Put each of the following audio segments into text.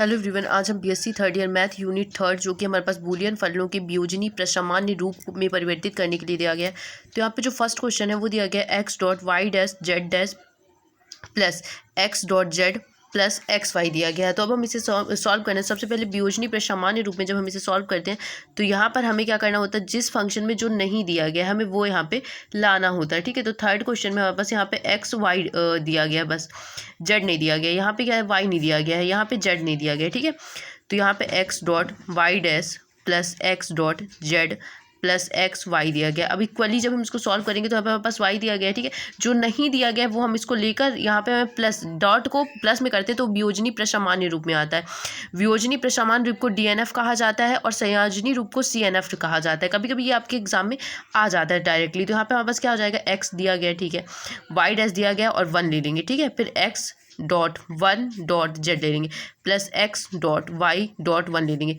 Hello everyone, आज हम BSc third year math unit third जो कि हमारे पास बूलियन फलनों के बीयोजनी प्रसामान्य रूप में परिवर्तित करने के लिए दिया गया है। तो यहाँ पे जो फर्स्ट क्वेश्चन है वो दिया गया है X dot Y dash Z dash plus X dot Z plus X Y दिया गया है। तो अब हम इसे सॉल्व करना है। सबसे पहले बीयोजनी प्रसामान्य रूप में जब हम इसे सॉल्व करते हैं तो यहाँ पर हमें क्या करना होता है, जिस फंक्शन में जो नहीं दिया गया हमें वो यहाँ पे लाना होता है। ठीक है, तो थर्ड क्वेश्चन में हमारे पास यहाँ पे एक्स वाई दिया गया है, बस जेड नहीं दिया गया। यहाँ पे क्या है, वाई नहीं दिया गया है, यहाँ पे जेड नहीं दिया गया। ठीक है, तो यहाँ पे X dot Y dash plus X dot Z plus X Y दिया गया। अब इक्वली जब हम इसको सॉल्व करेंगे तो हमारे पास वाई दिया गया है। ठीक है, जो नहीं दिया गया है वो हम इसको लेकर यहाँ पे हमें प्लस डॉट को प्लस में करते हैं तो वियोजनी प्रसामान्य रूप में आता है। वियोजनी प्रसामान्य रूप को डीएनएफ कहा जाता है और संयोजनी रूप को सीएनएफ कहा जाता है। कभी कभी ये आपके एग्जाम में आ जाता है डायरेक्टली। तो यहाँ पे हमारे पास क्या हो जाएगा, एक्स दिया गया, ठीक है, वाई डैश दिया गया और 1 ले लेंगे। ठीक है, फिर एक्स डॉट 1 डॉट जेड ले लेंगे plus X dot Y dot 1 ले लेंगे।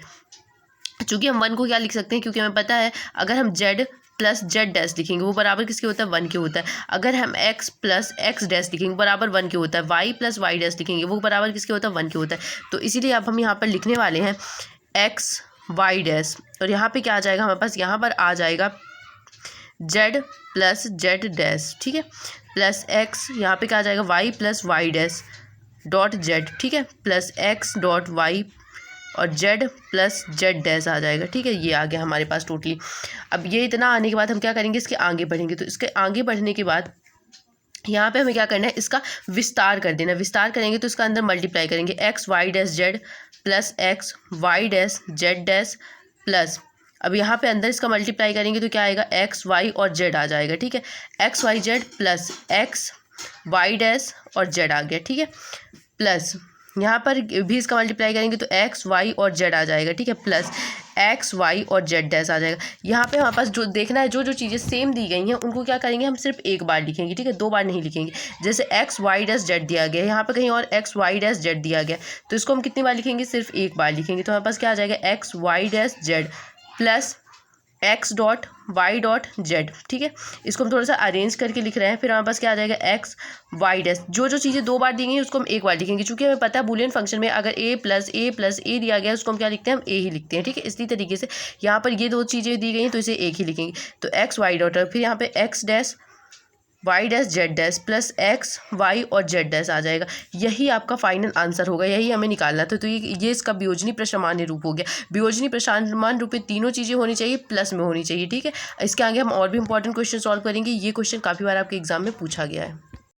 चूँकि हम 1 को क्या लिख सकते हैं, क्योंकि हमें पता है अगर हम z प्लस जेड डैश लिखेंगे वो बराबर किसके होता है, 1 के होता है। अगर हम x प्लस एक्स डैश लिखेंगे बराबर 1 के होता है। y प्लस वाई डैश लिखेंगे वो बराबर किसके होता है, 1 के होता है। तो इसीलिए अब हम यहाँ पर लिखने वाले हैं x वाई डैश और यहाँ पे क्या आ जाएगा हमारे पास, यहाँ पर आ जाएगा z प्लस जेड डैश, ठीक है, प्लस x, यहाँ पे क्या आ जाएगा y plus Y dash dot Z, ठीक है, प्लस x डॉट वाई और z प्लस जेड डैश आ जाएगा। ठीक है, ये आ गया हमारे पास टोटली। अब ये इतना आने के बाद हम क्या करेंगे, इसके आगे बढ़ेंगे। तो इसके आगे बढ़ने के बाद यहाँ पे हमें क्या करना है, इसका विस्तार कर देना। विस्तार करेंगे तो इसका अंदर मल्टीप्लाई करेंगे X Y dash Z plus X Y dash Z dash plus, अब यहाँ पे अंदर इसका मल्टीप्लाई करेंगे तो क्या आएगा, एक्स वाई और जेड आ जाएगा। ठीक है, X Y Z plus X Y dash और जेड आ गया। ठीक है, प्लस यहाँ पर भी इसका मल्टीप्लाई करेंगे तो एक्स वाई और जेड आ जाएगा। ठीक है, प्लस एक्स वाई और जेड डैश आ जाएगा। यहाँ पे हमारे पास जो देखना है, जो जो चीज़ें सेम दी गई हैं उनको क्या करेंगे, हम सिर्फ एक बार लिखेंगे। ठीक है, 2 बार नहीं लिखेंगे। जैसे एक्स वाई डैश जेड दिया गया है, यहाँ पे कहीं और एक्स वाई डैश जेड दिया गया, तो इसको हम कितनी बार लिखेंगे, सिर्फ एक बार लिखेंगे। तो हमारे पास क्या आ जाएगा, X Y dash Z plus X dot Y dot Z. ठीक है, इसको हम थोड़ा सा अरेंज करके लिख रहे हैं। फिर हमारे पास क्या आ जाएगा, एक्स वाई डैश, जो जो चीज़ें 2 बार दी गई उसको हम एक बार लिखेंगे। क्योंकि हमें पता है बूलियन फंक्शन में अगर ए प्लस ए दिया गया है उसको हम क्या लिखते हैं, हम ए ही लिखते हैं। ठीक है, इसी तरीके से यहाँ पर ये 2 चीज़ें दी गई हैं तो इसे एक ही लिखेंगे। तो एक्स वाई डॉट, फिर यहाँ पे X dash Y dash Z dash plus X Y और जेड डैश आ जाएगा। यही आपका फाइनल आंसर होगा, यही हमें निकालना था। तो ये इसका वियोजनी प्रसामान्य रूप हो गया। वियोजनी प्रसामान्य रूप में तीनों चीज़ें होनी चाहिए, प्लस में होनी चाहिए। ठीक है, इसके आगे हम और भी इंपॉर्टेंट क्वेश्चन सॉल्व करेंगे। ये क्वेश्चन काफ़ी बार आपके एग्जाम में पूछा गया है।